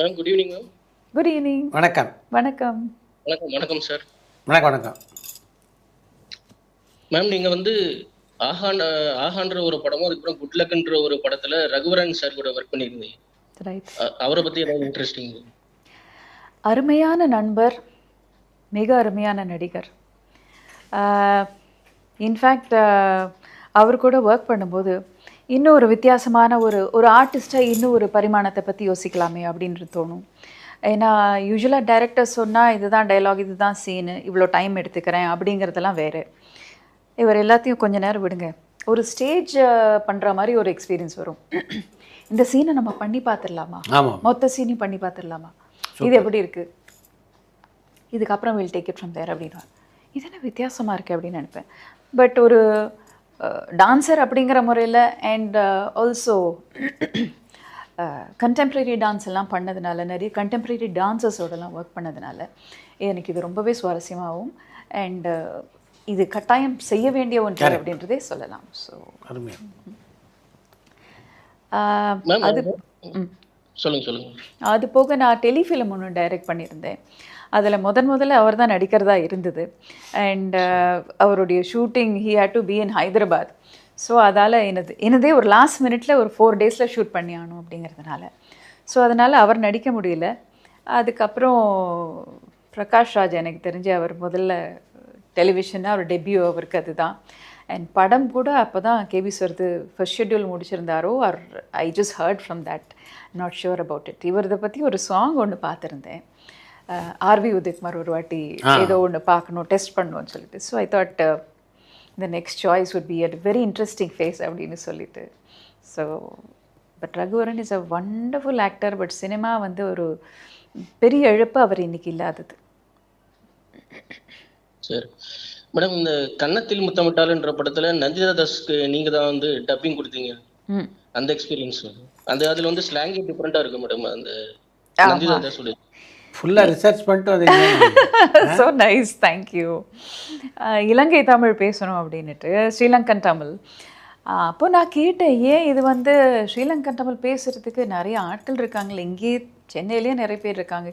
Ma'am good evening ma'am. Good evening. வணக்கம். வணக்கம். வணக்கம் வணக்கம் சார். வணக்கம் வணக்கம். மேம் நீங்கள் வந்து ஆஹான்ற ஒரு படமும் அதுக்கப்புறம் குட் லக்ன்ற ஒரு படத்தில் ரகுவரன் சார் கூட ஒர்க் பண்ணியிருந்தீங்க. ரைட். அவரை பற்றி ஏதாவது இன்ட்ரெஸ்டிங்? அருமையான நண்பர், மிக அருமையான நடிகர். இன்ஃபேக்ட் அவர் கூட ஒர்க் பண்ணும்போது இன்னும் ஒரு வித்தியாசமான ஒரு ஆர்டிஸ்ட்டாக இன்னும் ஒரு பரிமாணத்தை பற்றி யோசிக்கலாமே அப்படின்ட்டு தோணும். ஏன்னா யூஸ்வலாக டைரக்டர் சொன்னால் இதுதான் டைலாக், இதுதான் சீனு, இவ்வளோ டைம் எடுத்துக்கிறேன் அப்படிங்கிறதெல்லாம் வேறு. இவர் எல்லாத்தையும் கொஞ்சம் நேரம் விடுங்க, ஒரு ஸ்டேஜ் பண்ணுற மாதிரி ஒரு எக்ஸ்பீரியன்ஸ் வரும். இந்த சீனை நம்ம பண்ணி பார்த்துடலாமா, மொத்த சீனையும் பண்ணி பார்த்துடலாமா, இது எப்படி இருக்குது, இதுக்கப்புறம் வில் டேக் இட் ஃப்ரம் தேர் அப்படின்னா இது என்ன வித்தியாசமாக இருக்குது அப்படின்னு நினைப்பேன். பட் ஒரு டான்ஸர் அப்படிங்கிற முறையில் அண்ட் ஆல்சோ கண்டெம்ப்ரரி டான்ஸ் எல்லாம் பண்ணதுனால, நிறைய கண்டெம்ப்ரரி டான்ஸர்ஸோடலாம் ஒர்க் பண்ணதுனால எனக்கு இது ரொம்பவே சுவாரஸ்யமாகவும் அண்ட் இது கட்டாயம் செய்ய வேண்டிய ஒன்று அப்படின்றதே சொல்லலாம். ஸோ அது அது போக நான் டெலிஃபிலிம் ஒன்று டைரக்ட் பண்ணியிருந்தேன். அதில் முதல்ல அவர் தான் நடிக்கிறதா இருந்தது. அண்ட் அவருடைய shooting he had to be in Hyderabad. So அதால் எனதே ஒரு லாஸ்ட் மினிட்ல ஒரு 4 days ஷூட் பண்ணி ஆகணும் அப்படிங்கிறதுனால, ஸோ அதனால் அவர் நடிக்க முடியல. அதுக்கப்புறம் பிரகாஷ் ராஜ், எனக்கு தெரிஞ்சு அவர் முதல்ல டெலிவிஷனாக ஒரு டெபியூ அவருக்கு அதுதான். அண்ட் படம் கூட அப்போ தான் கேபி சார்து ஃபர்ஸ்ட் ஷெட்யூல் முடிச்சிருந்தாரோ or I just heard from that, not sure about it. இவரதை பற்றி ஒரு சாங் ஒன்று பார்த்துருந்தேன். ஆர்வி உதயகுமார் ஒரு வாட்டி ஏதோ ஒன்று பார்க்கணும், டெஸ்ட் பண்ணணும்னு சொல்லிட்டு. So I thought the next choice would be at very interesting phase அப்படின்னு சொல்லிட்டு. So but Raghuvaran is a wonderful actor. But cinema வந்து ஒரு பெரிய இழப்பு அவர் இன்னைக்கு இல்லாதது. சரி மேடம், இந்த கன்னத்தில் முத்தமிட்டாலுன்ற படத்தில் நந்திதா தாஸ்க்கு நீங்கள் தான் வந்து டப்பிங் கொடுத்தீங்க. அந்த எக்ஸ்பீரியன்ஸ் அந்த அதில் வந்து ஸ்லாங் டிஃப்ரெண்ட்டாக இருக்குது மேடம். அந்த நந்திதா தாஸ் ஃபுல்லாக ரிசர்ச் பண்ணிட்டு அது ஸோ நைஸ், தேங்க்யூ. இலங்கை தமிழ் பேசணும் அப்படின்ட்டு, ஸ்ரீலங்கன் தமிழ். அப்போ நான் கேட்டேன், ஏன் இது வந்து ஸ்ரீலங்கன் தமிழ் பேசுகிறதுக்கு நிறைய ஆட்கள் இருக்காங்களே, இங்கேயே சென்னையிலேயே நிறைய பேர் இருக்காங்க,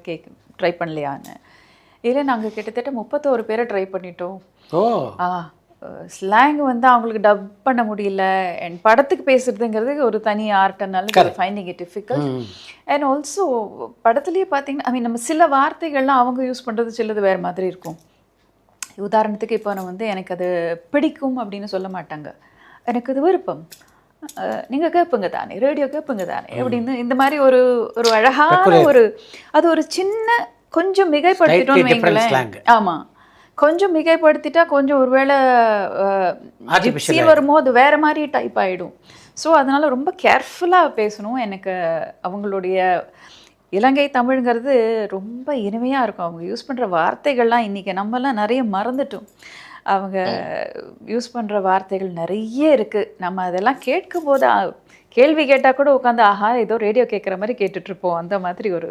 ட்ரை பண்ணலையான்னு. இல்லை, நாங்கள் கிட்டத்தட்ட 31 பேரை ட்ரை பண்ணிட்டோம். ஸ்லாங் வந்து அவங்களுக்கு டப் பண்ண முடியல. அண்ட் படத்துக்கு பேசுறதுங்கிறது ஒரு தனி ஆர்ட்னால finding it difficult. And also படத்துலேயே பார்த்தீங்கன்னா, ஐ மீன் நம்ம சில வார்த்தைகள்லாம் அவங்க யூஸ் பண்ணுறது சிலது வேறு மாதிரி இருக்கும். உதாரணத்துக்கு இப்போ நான் வந்து எனக்கு அது பிடிக்கும் அப்படின்னு சொல்ல மாட்டாங்க, எனக்கு அது விருப்பம், நீங்கள் கேட்புங்க தானே, ரேடியோ கேட்புங்க தானே அப்படின்னு. இந்த மாதிரி ஒரு அழகான அது ஒரு சின்ன கொஞ்சம் மிகைப்படுத்திட்டோம்னு வைங்களேன். ஆமாம், கொஞ்சம் மிகைப்படுத்திட்டா கொஞ்சம் ஒருவேளை ஜிப்சி வருமோ அது வேறு மாதிரி டைப் ஆகிடும். ஸோ அதனால் ரொம்ப கேர்ஃபுல்லாக பேசணும். எனக்கு அவங்களுடைய இலங்கை தமிழ்ங்கிறது ரொம்ப இனிமையாக இருக்கும். அவங்க யூஸ் பண்ணுற வார்த்தைகள்லாம் இன்றைக்கி நம்மலாம் நிறைய மறந்துட்டோம். அவங்க யூஸ் பண்ணுற வார்த்தைகள் நிறைய இருக்குது. நம்ம அதெல்லாம் கேட்கும் போது கேள்வி கேட்டால் கூட உட்காந்து ஆஹா ஏதோ ரேடியோ கேட்குற மாதிரி கேட்டுட்ருப்போம். அந்த மாதிரி ஒரு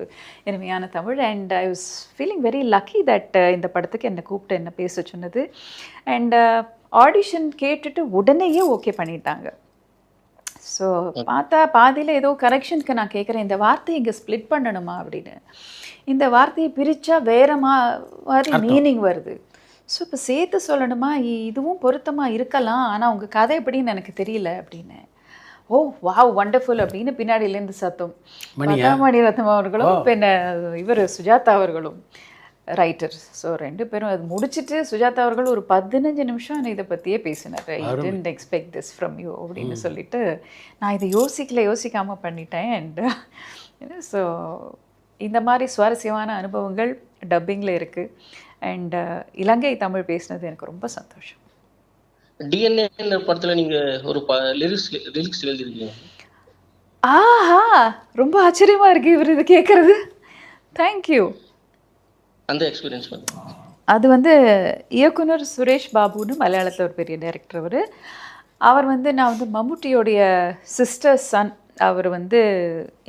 இனிமையான Tamil. And I was feeling very lucky that இந்த படத்துக்கு என்னை கூப்பிட்டு என்ன பேச சொன்னது. அண்ட் ஆடிஷன் கேட்டுட்டு உடனேயே ஓகே பண்ணிட்டாங்க. ஸோ பார்த்தா பாதியில் ஏதோ கரெக்ஷனுக்கு நான் கேட்குறேன், இந்த வார்த்தையை இங்கே ஸ்ப்ளிட் பண்ணணுமா அப்படின்னு. இந்த வார்த்தையை பிரித்தா வேறு மாதிரி மீனிங் வருது. ஸோ இப்போ சேர்த்து சொல்லணுமா, இதுவும் பொருத்தமாக இருக்கலாம், ஆனால் உங்கள் கதை எப்படின்னு எனக்கு தெரியல அப்படின்னு. ஓ வாவ் வண்டர்ஃபுல் அப்படின்னு பின்னாடியிலேருந்து சத்தம். மணிரத்னம் அவர்களும் பின்ன இவர் சுஜாதா அவர்களும் ரைட்டர். ஸோ 2 பேரும் அது முடிச்சுட்டு சுஜாதா அவர்கள் ஒரு 15 நிமிஷம் இதை பற்றியே பேசினார். I didn't expect this from you அப்படின்னு சொல்லிட்டு, நான் இதை யோசிக்காமல் பண்ணிட்டேன். அண்ட் ஸோ இந்த மாதிரி சுவாரஸ்யமான அனுபவங்கள் டப்பிங்கில் இருக்குது. அண்ட் இலங்கை தமிழ் பேசினது எனக்கு ரொம்ப சந்தோஷம். டிஎன்ஏ படத்துல நீங்க ஒரு லிரிக்ஸ் எழுதிருக்கீங்க. ஆஹா, ரொம்ப ஆச்சரியமா இருக்கு இவர் இது கேட்கறது. தேங்க்யூ. அந்த எக்ஸ்பீரியன்ஸ் அது வந்து இயக்குனர் சுரேஷ் பாபுன்னு மலையாளத்தில் ஒரு பெரிய டைரக்டர். அவர் வந்து நான் வந்து மம்முட்டியோடைய சிஸ்டர் சன். அவர் வந்து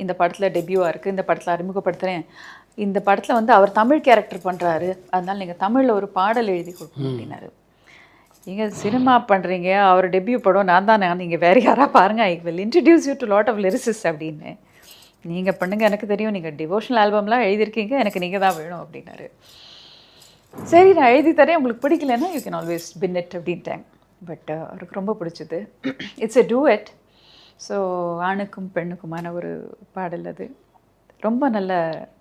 இந்த படத்தில் டெபியூவாக இருக்குது, இந்த படத்தில் அறிமுகப்படுத்துகிறேன். இந்த படத்தில் வந்து அவர் தமிழ் கேரக்டர் பண்ணுறாரு, அதனால் நீங்கள் தமிழில் ஒரு பாடல் எழுதி கொடுக்கணும் அப்படின்னாரு. நீங்கள் சினிமா பண்ணுறீங்க, அவர் டெபியூ படம் நான் தான், நீங்கள் வேறு யாராக பாருங்கள், I will introduce you to lot of lyricist அப்படின்னு. நீங்கள் பண்ணுங்க, எனக்கு தெரியும் நீங்கள் டிவோஷனல் ஆல்பம்லாம் எழுதியிருக்கீங்க, எனக்கு நீங்கள் தான் வேணும் அப்படின்னாரு. சரி நான் எழுதி தரேன், உங்களுக்கு பிடிக்கலன்னா you can always been it அப்படின்ட்டாங்க. பட் அவருக்கு ரொம்ப பிடிச்சது. It's a டூஎட். ஸோ ஆணுக்கும் பெண்ணுக்குமான ஒரு பாடல் அது. ரொம்ப நல்ல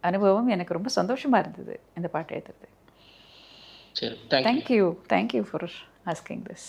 அனுபவம், எனக்கு ரொம்ப சந்தோஷமாக இருந்தது இந்த பாட்டு எழுதுறது. சரி, தேங்க்யூ ஃபார் ஆஸ்கிங் திஸ்.